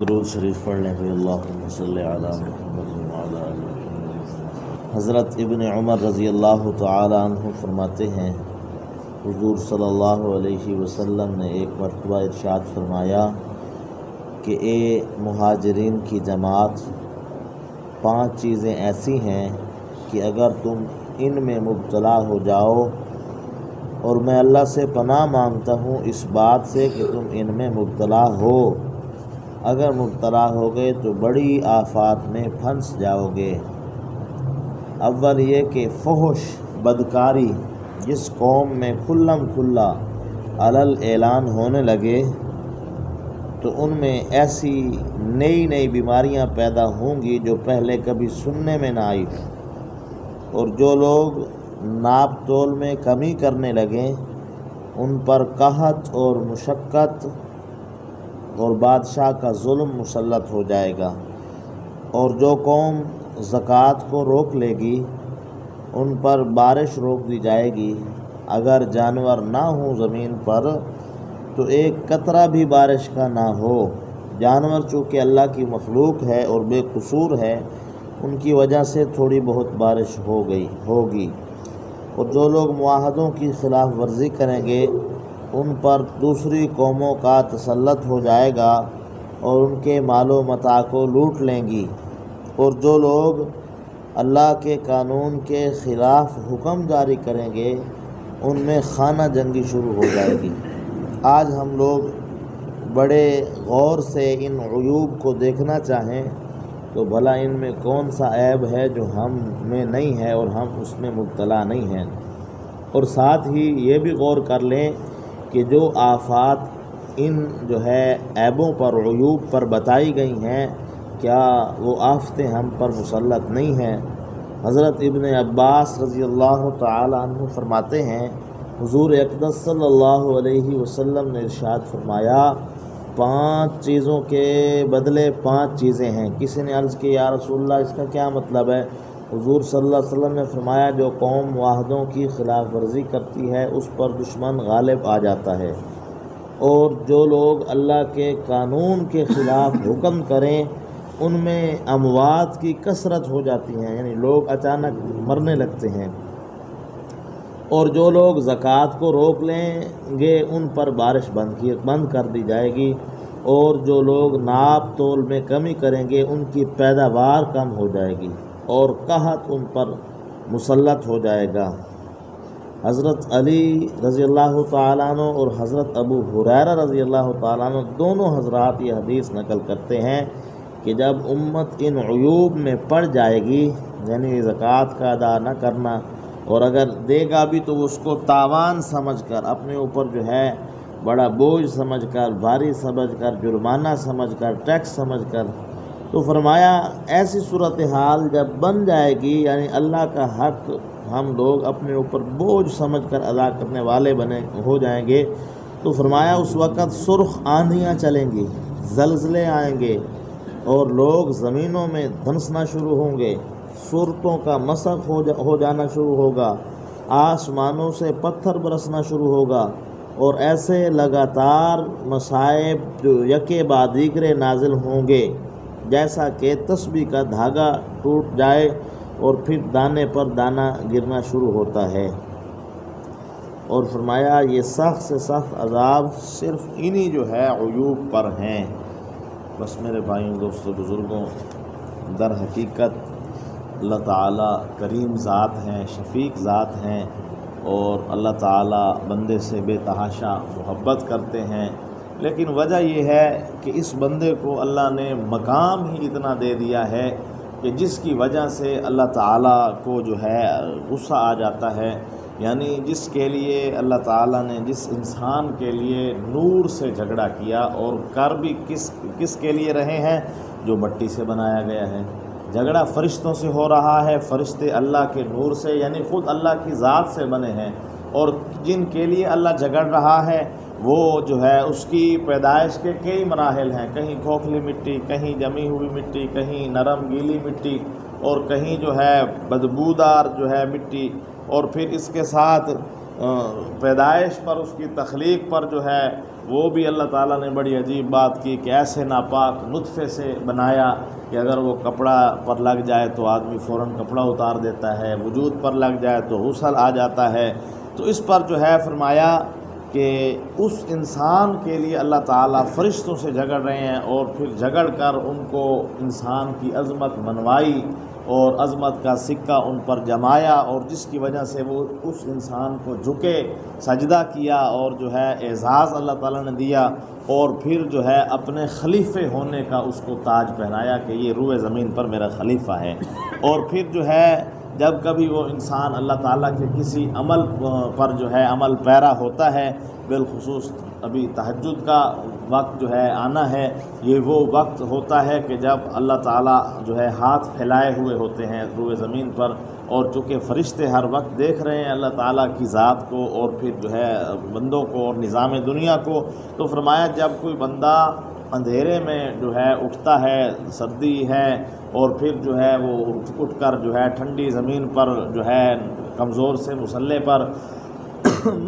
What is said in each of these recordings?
درود شریف پڑھ لیں اللہم صلی علی محمد وعلی آل محمد۔ حضرت ابن عمر رضی اللہ تعالی عنہ فرماتے ہیں، حضور صلی اللہ علیہ وسلم نے ایک مرتبہ ارشاد فرمایا کہ اے مہاجرین کی جماعت، 5 چیزیں ایسی ہیں کہ اگر تم ان میں مبتلا ہو جاؤ، اور میں اللہ سے پناہ مانگتا ہوں اس بات سے کہ تم ان میں مبتلا ہو، اگر مبتلا ہو گئے تو بڑی آفات میں پھنس جاؤ گے۔ اول یہ کہ فحش بدکاری جس قوم میں کھلم کھلا علل اعلان ہونے لگے تو ان میں ایسی نئی بیماریاں پیدا ہوں گی جو پہلے کبھی سننے میں نہ آئی، اور جو لوگ ناپ تول میں کمی کرنے لگیں ان پر قحط اور مشقت اور بادشاہ کا ظلم مسلط ہو جائے گا، اور جو قوم زکوٰۃ کو روک لے گی ان پر بارش روک دی جائے گی۔ اگر جانور نہ ہوں زمین پر تو ایک قطرہ بھی بارش کا نہ ہو۔ جانور چونکہ اللہ کی مخلوق ہے اور بے قصور ہے، ان کی وجہ سے تھوڑی بہت بارش ہوگی، اور جو لوگ معاہدوں کی خلاف ورزی کریں گے ان پر دوسری قوموں کا تسلط ہو جائے گا اور ان کے مال و متاع کو لوٹ لیں گی، اور جو لوگ اللہ کے قانون کے خلاف حکم جاری کریں گے ان میں خانہ جنگی شروع ہو جائے گی۔ آج ہم لوگ بڑے غور سے ان عیوب کو دیکھنا چاہیں تو بھلا ان میں کون سا عیب ہے جو ہم میں نہیں ہے اور ہم اس میں مبتلا نہیں ہیں، اور ساتھ ہی یہ بھی غور کر لیں کہ جو آفات ان عیبوں پر عیوب پر بتائی گئی ہیں، کیا وہ آفتیں ہم پر مسلط نہیں ہیں؟ حضرت ابن عباس رضی اللہ تعالی عنہ فرماتے ہیں، حضور اقدس صلی اللہ علیہ وسلم نے ارشاد فرمایا، 5 چیزوں کے بدلے 5 چیزیں ہیں۔ کسی نے عرض کی، یا رسول اللہ اس کا کیا مطلب ہے؟ حضور صلی اللہ علیہ وسلم نے فرمایا، جو قوم معاہدوں کی خلاف ورزی کرتی ہے اس پر دشمن غالب آ جاتا ہے، اور جو لوگ اللہ کے قانون کے خلاف حکم کریں ان میں اموات کی کثرت ہو جاتی ہیں، یعنی لوگ اچانک مرنے لگتے ہیں، اور جو لوگ زکوٰۃ کو روک لیں گے ان پر بارش بند کر دی جائے گی، اور جو لوگ ناپ تول میں کمی کریں گے ان کی پیداوار کم ہو جائے گی، اور قحط ان پر مسلط ہو جائے گا۔ حضرت علی رضی اللہ تعالیٰ عنہ اور حضرت ابو ہریرہ رضی اللہ تعالیٰ عنہ دونوں حضرات یہ حدیث نقل کرتے ہیں کہ جب امت ان عیوب میں پڑ جائے گی، یعنی زکوٰۃ کا ادا نہ کرنا، اور اگر دے گا بھی تو اس کو تاوان سمجھ کر، اپنے اوپر بڑا بوجھ سمجھ کر، بھاری سمجھ کر، جرمانہ سمجھ کر، ٹیکس سمجھ کر، تو فرمایا ایسی صورتحال جب بن جائے گی، یعنی اللہ کا حق ہم لوگ اپنے اوپر بوجھ سمجھ کر ادا کرنے والے ہو جائیں گے، تو فرمایا اس وقت سرخ آندھیاں چلیں گی، زلزلے آئیں گے، اور لوگ زمینوں میں دھنسنا شروع ہوں گے، صورتوں کا مسخ ہو جانا شروع ہوگا، آسمانوں سے پتھر برسنا شروع ہوگا، اور ایسے لگاتار مصائب جو یکے بعد دیگرے نازل ہوں گے، جیسا کہ تسبیح کا دھاگا ٹوٹ جائے اور پھر دانے پر دانہ گرنا شروع ہوتا ہے، اور فرمایا یہ سخت سے سخت عذاب صرف انہی عیوب پر ہیں۔ بس میرے بھائیوں، دوستوں، بزرگوں، در حقیقت اللہ تعالیٰ کریم ذات ہیں، شفیق ذات ہیں، اور اللہ تعالیٰ بندے سے بے تحاشا محبت کرتے ہیں، لیکن وجہ یہ ہے کہ اس بندے کو اللہ نے مقام ہی اتنا دے دیا ہے کہ جس کی وجہ سے اللہ تعالیٰ کو غصہ آ جاتا ہے، یعنی جس کے لیے اللہ تعالیٰ نے جس انسان کے لیے نور سے جھگڑا کیا، اور کر بھی کس کے لیے رہے ہیں؟ جو مٹی سے بنایا گیا ہے۔ جھگڑا فرشتوں سے ہو رہا ہے، فرشتے اللہ کے نور سے، یعنی خود اللہ کی ذات سے بنے ہیں، اور جن کے لیے اللہ جھگڑ رہا ہے وہ اس کی پیدائش کے کئی مراحل ہیں، کہیں کھوکھلی مٹی، کہیں جمی ہوئی مٹی، کہیں نرم گیلی مٹی، اور کہیں بدبودار مٹی، اور پھر اس کے ساتھ پیدائش پر، اس کی تخلیق پر وہ بھی اللہ تعالیٰ نے بڑی عجیب بات کی کہ ایسے ناپاک نطفے سے بنایا کہ اگر وہ کپڑا پر لگ جائے تو آدمی فوراً کپڑا اتار دیتا ہے، وجود پر لگ جائے تو غسل آ جاتا ہے۔ تو اس پر جو ہے فرمایا کہ اس انسان کے لیے اللہ تعالیٰ فرشتوں سے جھگڑ رہے ہیں، اور پھر جھگڑ کر ان کو انسان کی عظمت منوائی اور عظمت کا سکہ ان پر جمایا، اور جس کی وجہ سے وہ اس انسان کو جھکے، سجدہ کیا، اور جو ہے اعزاز اللہ تعالیٰ نے دیا، اور پھر جو ہے اپنے خلیفے ہونے کا اس کو تاج پہنایا کہ یہ روئے زمین پر میرا خلیفہ ہے۔ اور پھر جو ہے جب کبھی وہ انسان اللہ تعالیٰ کے کسی عمل پر جو ہے عمل پیرا ہوتا ہے، بالخصوص ابھی تہجد کا وقت جو ہے آنا ہے، یہ وہ وقت ہوتا ہے کہ جب اللہ تعالیٰ جو ہے ہاتھ پھیلائے ہوئے ہوتے ہیں روئے زمین پر، اور چونکہ فرشتے ہر وقت دیکھ رہے ہیں اللہ تعالیٰ کی ذات کو اور پھر جو ہے بندوں کو اور نظام دنیا کو، تو فرمایا جب کوئی بندہ اندھیرے میں جو ہے اٹھتا ہے، سردی ہے، اور پھر جو ہے وہ اٹھ کر جو ہے ٹھنڈی زمین پر جو ہے کمزور سے مسلح پر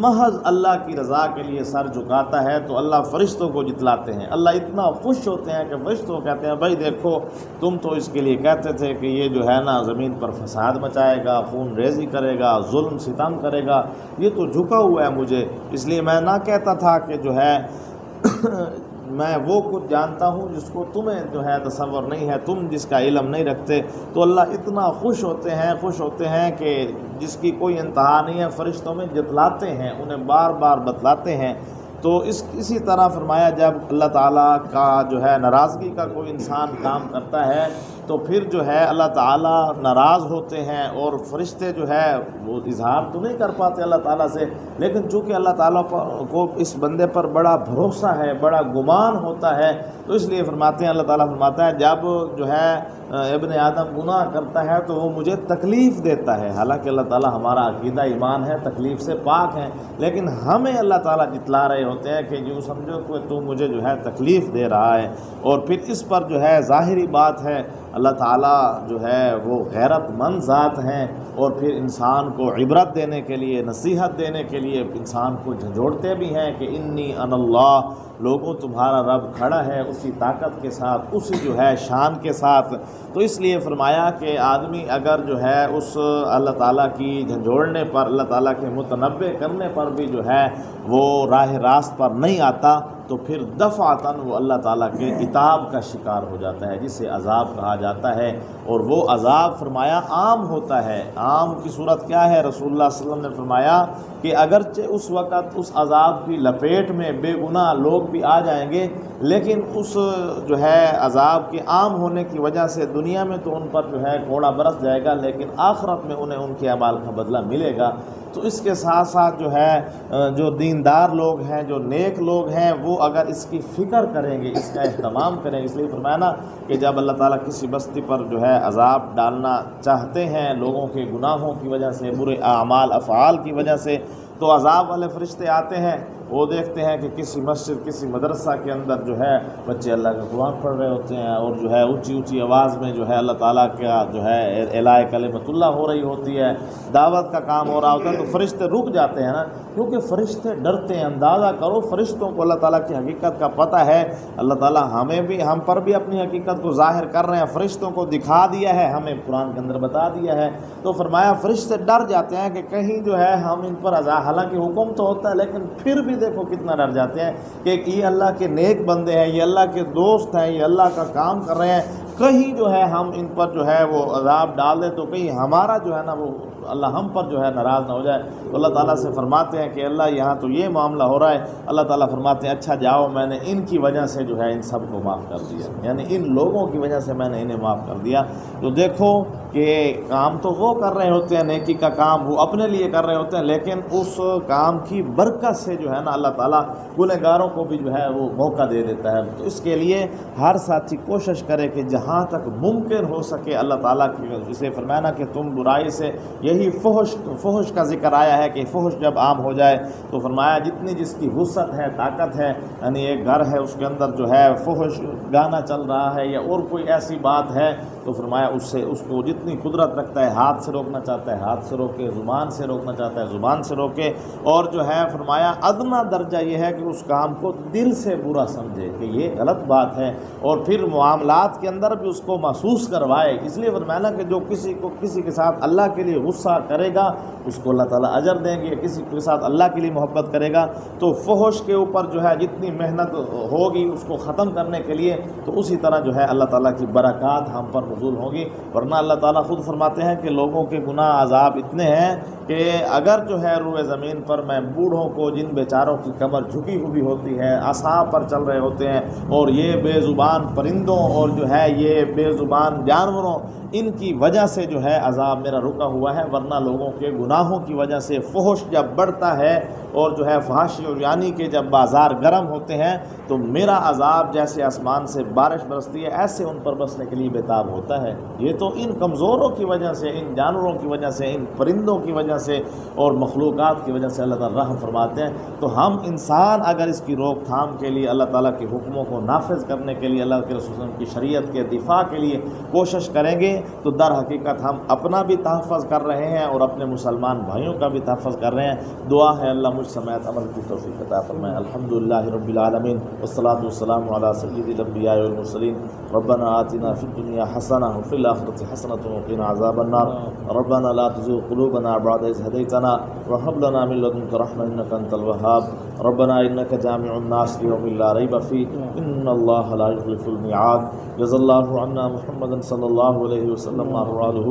محض اللہ کی رضا کے لیے سر جھکاتا ہے، تو اللہ فرشتوں کو جتلاتے ہیں۔ اللہ اتنا خوش ہوتے ہیں کہ فرشتوں کہتے ہیں بھائی دیکھو تم تو اس کے لیے کہتے تھے کہ یہ جو ہے نا زمین پر فساد مچائے گا، خون ریزی کرے گا، ظلم ستم کرے گا، یہ تو جھکا ہوا ہے مجھے، اس لیے میں نہ کہتا تھا کہ جو ہے میں وہ کچھ جانتا ہوں جس کو تمہیں جو ہے تصور نہیں ہے، تم جس کا علم نہیں رکھتے۔ تو اللہ اتنا خوش ہوتے ہیں کہ جس کی کوئی انتہا نہیں ہے، فرشتوں میں جتلاتے ہیں، انہیں بار بار بتلاتے ہیں۔ تو اسی طرح فرمایا جب اللہ تعالیٰ کا جو ہے ناراضگی کا کوئی انسان کام کرتا ہے تو پھر جو ہے اللہ تعالیٰ ناراض ہوتے ہیں، اور فرشتے جو ہے وہ اظہار تو نہیں کر پاتے اللہ تعالیٰ سے، لیکن چونکہ اللہ تعالیٰ کو اس بندے پر بڑا بھروسہ ہے، بڑا گمان ہوتا ہے، تو اس لیے فرماتے ہیں اللہ تعالیٰ فرماتا ہے جب جو ہے ابن آدم گناہ کرتا ہے تو وہ مجھے تکلیف دیتا ہے، حالانکہ اللہ تعالیٰ ہمارا عقیدہ ایمان ہے، تکلیف سے پاک ہیں، لیکن ہمیں اللہ تعالیٰ جتلا رہے ہوتے ہیں کہ یوں سمجھو کہ تو مجھے جو ہے تکلیف دے رہا ہے۔ اور پھر اس پر جو ہے ظاہری بات ہے اللہ تعالیٰ جو ہے وہ غیرت مند ذات ہیں، اور پھر انسان کو عبرت دینے کے لیے، نصیحت دینے کے لیے انسان کو جھنجھوڑتے بھی ہیں کہ انی انا اللہ، لوگوں تمہارا رب کھڑا ہے اسی طاقت کے ساتھ، اسی جو ہے شان کے ساتھ۔ تو اس لیے فرمایا کہ آدمی اگر جو ہے اس اللہ تعالیٰ کی جھنجھوڑنے پر، اللہ تعالیٰ کے متنبع کرنے پر بھی جو ہے وہ راہ راست پر نہیں آتا، تو پھر دفعتاً وہ اللہ تعالیٰ کے عتاب کا شکار ہو جاتا ہے، جسے عذاب کہا جاتا ہے۔ اور وہ عذاب فرمایا عام ہوتا ہے۔ عام کی صورت کیا ہے؟ رسول اللہ صلی اللہ علیہ وسلم نے فرمایا کہ اگرچہ اس وقت اس عذاب کی لپیٹ میں بے گناہ لوگ بھی آ جائیں گے، لیکن اس جو ہے عذاب کے عام ہونے کی وجہ سے دنیا میں تو ان پر جو ہے کوڑا برس جائے گا، لیکن آخرت میں انہیں ان کے اعمال کا بدلہ ملے گا۔ تو اس کے ساتھ ساتھ جو ہے جو دیندار لوگ ہیں، جو نیک لوگ ہیں، وہ اگر اس کی فکر کریں گے، اس کا اہتمام کریں گے، اس لیے فرمایا نا کہ جب اللہ تعالیٰ کسی بستی پر جو ہے عذاب ڈالنا چاہتے ہیں لوگوں کے گناہوں کی وجہ سے، برے اعمال افعال کی وجہ سے، تو عذاب والے فرشتے آتے ہیں، وہ دیکھتے ہیں کہ کسی مسجد، کسی مدرسہ کے اندر جو ہے بچے اللہ کا قرآن پڑھ رہے ہوتے ہیں، اور جو ہے اونچی اونچی آواز میں جو ہے اللہ تعالیٰ کا جو ہے اعلاء کلمۃ اللہ ہو رہی ہوتی ہے، دعوت کا کام ہو رہا ہوتا ہے، تو فرشتے رک جاتے ہیں نا، کیونکہ فرشتے ڈرتے ہیں۔ اندازہ کرو فرشتوں کو اللہ تعالیٰ کی حقیقت کا پتہ ہے، اللہ تعالیٰ ہم پر بھی اپنی حقیقت کو ظاہر کر رہے ہیں، فرشتوں کو دکھا دیا ہے، ہمیں قرآن کے اندر بتا دیا ہے، تو فرمایا فرشتے ڈر جاتے ہیں کہ کہیں جو ہے ہم ان پر عذاب، حالانکہ حکم تو ہوتا ہے لیکن پھر بھی دیکھو کتنا ڈر جاتے ہیں کہ یہ اللہ کے نیک بندے ہیں، یہ اللہ کے دوست ہیں، یہ اللہ کا کام کر رہے ہیں، کہیں جو ہے ہم ان پر جو ہے وہ عذاب ڈال دیں تو کہیں ہمارا جو ہے نا وہ اللہ ہم پر جو ہے ناراض نہ ہو جائے۔ تو اللہ تعالیٰ سے فرماتے ہیں کہ اللہ یہاں تو یہ معاملہ ہو رہا ہے، اللہ تعالیٰ فرماتے ہیں اچھا جاؤ، میں نے ان کی وجہ سے جو ہے ان سب کو معاف کر دیا، یعنی ان لوگوں کی وجہ سے میں نے انہیں معاف کر دیا۔ تو دیکھو کہ کام تو وہ کر رہے ہوتے ہیں، نیکی کا کام وہ اپنے لیے کر رہے ہوتے ہیں، لیکن اس کام کی برکت سے جو ہے نا اللہ تعالیٰ گنہگاروں کو بھی جو ہے وہ موقع دے دیتا ہے۔ تو اس کے لیے ہر ساتھی کوشش کرے کہ جہاں تک ممکن ہو سکے اللہ تعالیٰ کی، جسے فرمایا نا کہ تم برائی سے، یہی فحش کا ذکر آیا ہے کہ فحش جب عام ہو جائے تو فرمایا جتنی جس کی وسعت ہے، طاقت ہے، یعنی ایک گھر ہے اس کے اندر جو ہے فحش گانا چل رہا ہے یا اور کوئی ایسی بات ہے تو فرمایا اس کو جتنی قدرت رکھتا ہے ہاتھ سے روکنا چاہتا ہے ہاتھ سے روکے، زبان سے روکنا چاہتا ہے زبان سے روکے، اور جو ہے فرمایا ادنا درجہ یہ ہے کہ اس کام کو دل سے برا سمجھے کہ یہ غلط بات ہے، اور پھر معاملات کے اندر بھی اس کو محسوس کروائے۔ اس لیے فرمایا کہ جو کسی کے ساتھ اللہ کے لیے غصہ کرے گا اس کو اللہ تعالیٰ اجر دیں گے، کسی کے ساتھ اللہ کے لیے محبت کرے گا تو فحش کے اوپر جو ہے جتنی محنت ہوگی اس کو ختم کرنے کے لیے، تو اسی طرح جو ہے اللہ تعالیٰ کی برکات ہم پر نزول ہوں گی۔ ورنہ اللہ تعالیٰ خود فرماتے ہیں کہ لوگوں کے گناہ عذاب اتنے ہیں کہ اگر جو ہے روئے زمین پر میں بوڑھوں کو، جن بیچاروں کی کمر جھکی ہوئی ہوتی ہے، عصا پر چل رہے ہوتے ہیں، اور یہ بے زبان پرندوں اور جو ہے یہ بے زبان جانوروں، ان کی وجہ سے جو ہے عذاب میرا رکا ہوا ہے۔ ورنہ لوگوں کے گناہوں کی وجہ سے فحش جب بڑھتا ہے اور جو ہے فحاشی اور یعنی کہ جب بازار گرم ہوتے ہیں تو میرا عذاب جیسے آسمان سے بارش برستی ہے ایسے ان پر برسنے کے لیے بےتاب ہوتا ہے۔ یہ تو ان کمزوروں کی وجہ سے، ان جانوروں کی وجہ سے، ان پرندوں کی وجہ سے اور مخلوقات کی وجہ سے اللہ تعالیٰ رحم فرماتے ہیں۔ تو ہم انسان اگر اس کی روک تھام کے لیے، اللہ تعالیٰ کے حکموں کو نافذ کرنے کے لیے، اللہ کے رسول صلی اللہ علیہ وسلم کی شریعت کے دفاع کے لیے کوشش کریں گے تو در حقیقت ہم اپنا بھی تحفظ کر رہے ہیں اور اپنے مسلمان بھائیوں کا بھی تحفظ کر رہے ہیں۔ دعا ہے اللہ مجھ سمیت عمل کی توفیق عطا فرمائے۔ الحمدللہ رب العالمین والصلاة والسلام علی سید الانبیاء والمرسلین۔ ربنا آتنا فی الدنیا حسنہ وفی الآخرۃ حسنۃ وقنا عذاب النار۔ ربنا لا تزغ قلوبنا بعد إذ هديتنا وهب لنا من لدنك رحمة إنك أنت الوهاب۔ ربنا إنك جامع الناس ليوم لا ريب فيه إن الله لا يخلف الميعاد۔ جزا الله عنا محمدا صلى الله عليه وسلم وآله۔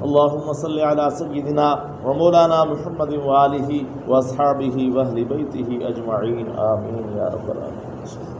اللهم صل على سيدنا ومولانا محمد وآله وأصحابه وأهل بيته أجمعين آمين يا رب العالمين۔